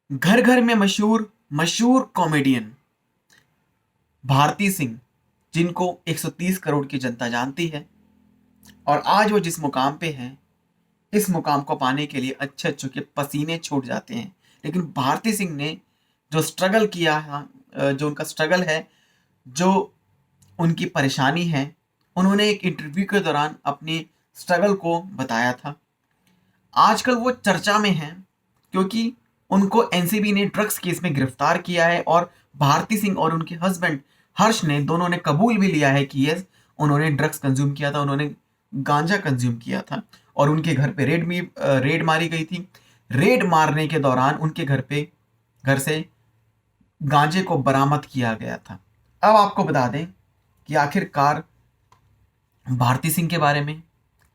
घर घर में मशहूर मशहूर कॉमेडियन भारती सिंह, जिनको 130 करोड़ की जनता जानती है, और आज वो जिस मुकाम पे हैं, इस मुकाम को पाने के लिए अच्छे अच्छों के पसीने छूट जाते हैं। लेकिन भारती सिंह ने जो स्ट्रगल किया है, जो उनका स्ट्रगल है, जो उनकी परेशानी है, उन्होंने एक इंटरव्यू के दौरान अपनी स्ट्रगल को बताया था। आजकल वो चर्चा में हैं क्योंकि उनको एनसीबी ने ड्रग्स केस में गिरफ्तार किया है, और भारती सिंह और उनके हस्बैंड हर्ष ने दोनों ने कबूल भी लिया है कि यस, उन्होंने ड्रग्स कंज्यूम किया था, उन्होंने गांजा कंज्यूम किया था। और उनके घर पे रेड मारी गई थी। रेड मारने के दौरान उनके घर से गांजे को बरामद किया गया था। अब आपको बता दें कि आखिरकार भारती सिंह के बारे में,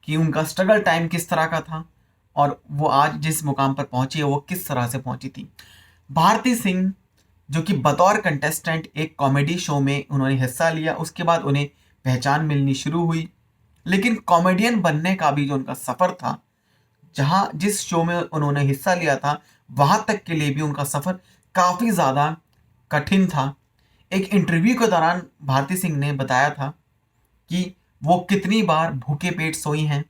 कि उनका स्ट्रगल टाइम किस तरह का था, और वो आज जिस मुकाम पर पहुंची है वो किस तरह से पहुंची थी। भारती सिंह, जो कि बतौर कंटेस्टेंट एक कॉमेडी शो में उन्होंने हिस्सा लिया, उसके बाद उन्हें पहचान मिलनी शुरू हुई। लेकिन कॉमेडियन बनने का भी जो उनका सफ़र था, जहां जिस शो में उन्होंने हिस्सा लिया था, वहां तक के लिए भी उनका सफ़र काफ़ी ज़्यादा कठिन था। एक इंटरव्यू के दौरान भारती सिंह ने बताया था कि वो कितनी बार भूखे पेट सोई हैं।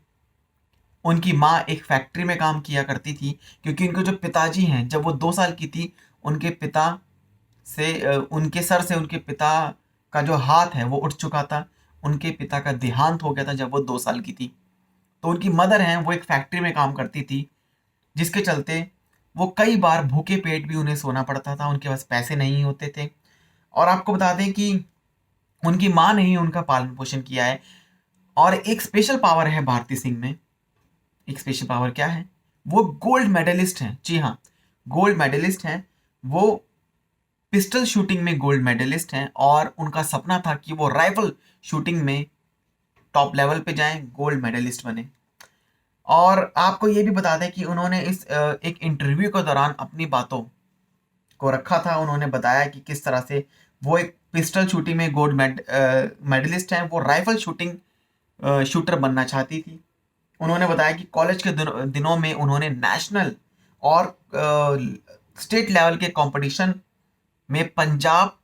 उनकी माँ एक फैक्ट्री में काम किया करती थी, क्योंकि उनके जो पिताजी हैं, जब वो 2 साल की थी, उनके पिता उनके सर से उनके पिता का जो हाथ है वो उठ चुका था। उनके पिता का देहांत हो गया था जब वो 2 साल की थी। तो उनकी मदर हैं, वो एक फैक्ट्री में काम करती थी, जिसके चलते वो कई बार भूखे पेट भी उन्हें सोना पड़ता था, उनके पास पैसे नहीं होते थे। और आपको बता दें कि उनकी माँ ने ही उनका पालन पोषण किया है। और एक स्पेशल पावर है भारती सिंह में। एक स्पेशल पावर क्या है? वो गोल्ड मेडलिस्ट हैं। जी हाँ, गोल्ड मेडलिस्ट हैं वो। पिस्टल शूटिंग में गोल्ड मेडलिस्ट हैं, और उनका सपना था कि वो राइफल शूटिंग में टॉप लेवल पे जाएं, गोल्ड मेडलिस्ट बने। और आपको ये भी बता दें कि उन्होंने एक इंटरव्यू के दौरान अपनी बातों को रखा था। उन्होंने बताया कि किस तरह से वो एक पिस्टल शूटिंग में गोल्ड मेडलिस्ट हैं, वो राइफल शूटिंग शूटर बनना चाहती थी। उन्होंने बताया कि कॉलेज के दिनों में उन्होंने नेशनल और स्टेट लेवल के कंपटीशन में पंजाब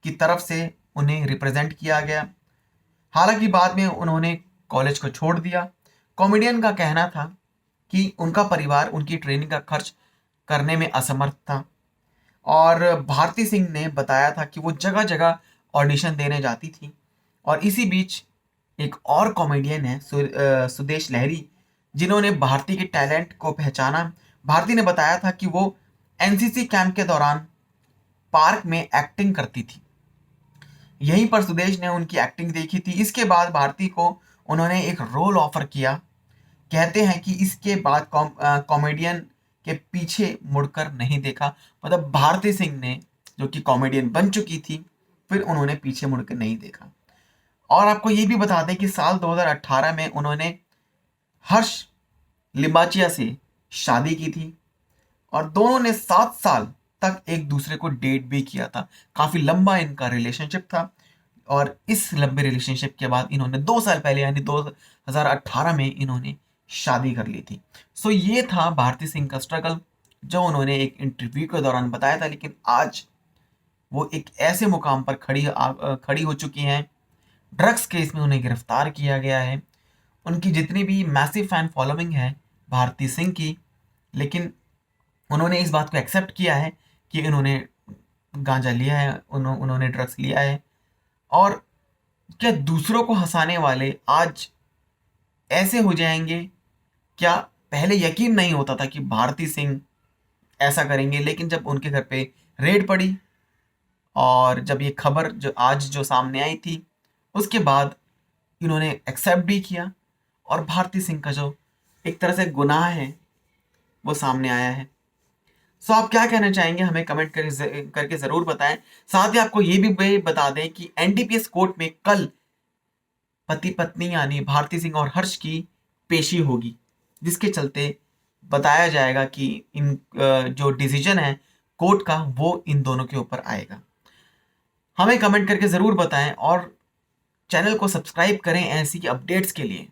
की तरफ से उन्हें रिप्रेजेंट किया गया। हालांकि बाद में उन्होंने कॉलेज को छोड़ दिया। कॉमेडियन का कहना था कि उनका परिवार उनकी ट्रेनिंग का खर्च करने में असमर्थ था, और भारती सिंह ने बताया था कि वो जगह जगह ऑडिशन देने जाती थी। और इसी बीच एक और कॉमेडियन है, सुदेश लहरी, जिन्होंने भारती के टैलेंट को पहचाना। भारती ने बताया था कि वो एनसीसी कैंप के दौरान पार्क में एक्टिंग करती थी। यहीं पर सुदेश ने उनकी एक्टिंग देखी थी। इसके बाद भारती को उन्होंने एक रोल ऑफर किया। कहते हैं कि इसके बाद कॉमेडियन के पीछे मुड़कर नहीं देखा। मतलब भारती सिंह ने, जो कि कॉमेडियन बन चुकी थी, फिर उन्होंने पीछे मुड़कर नहीं देखा। और आपको ये भी बता दें कि साल 2018 में उन्होंने हर्ष लिंबाचिया से शादी की थी, और दोनों ने 7 साल तक एक दूसरे को डेट भी किया था। काफ़ी लंबा इनका रिलेशनशिप था। और इस लंबे रिलेशनशिप के बाद इन्होंने 2 साल पहले यानी 2018 में इन्होंने शादी कर ली थी। सो ये था भारती सिंह का स्ट्रगल, जो उन्होंने एक इंटरव्यू के दौरान बताया था। लेकिन आज वो एक ऐसे मुकाम पर खड़ी हो चुकी हैं। ड्रग्स केस में उन्हें गिरफ्तार किया गया है। उनकी जितनी भी मैसिव फैन फॉलोइंग है भारती सिंह की, लेकिन उन्होंने इस बात को एक्सेप्ट किया है कि इन्होंने गांजा लिया है, उन्होंने ड्रग्स लिया है। और क्या दूसरों को हंसाने वाले आज ऐसे हो जाएंगे? क्या पहले यकीन नहीं होता था कि भारती सिंह ऐसा करेंगे? लेकिन जब उनके घर पे रेड पड़ी, और जब ये खबर जो सामने आई थी, उसके बाद इन्होंने एक्सेप्ट भी किया, और भारती सिंह का जो एक तरह से गुनाह है वो सामने आया है। सो आप क्या कहना चाहेंगे, हमें कमेंट करके ज़रूर बताएं। साथ ही आपको ये भी बता दें कि एनडीपीएस कोर्ट में कल पति पत्नी यानी भारती सिंह और हर्ष की पेशी होगी, जिसके चलते बताया जाएगा कि इन जो डिसीजन है कोर्ट का, वो इन दोनों के ऊपर आएगा। हमें कमेंट करके ज़रूर बताएं, और चैनल को सब्सक्राइब करें ऐसी अपडेट्स के लिए।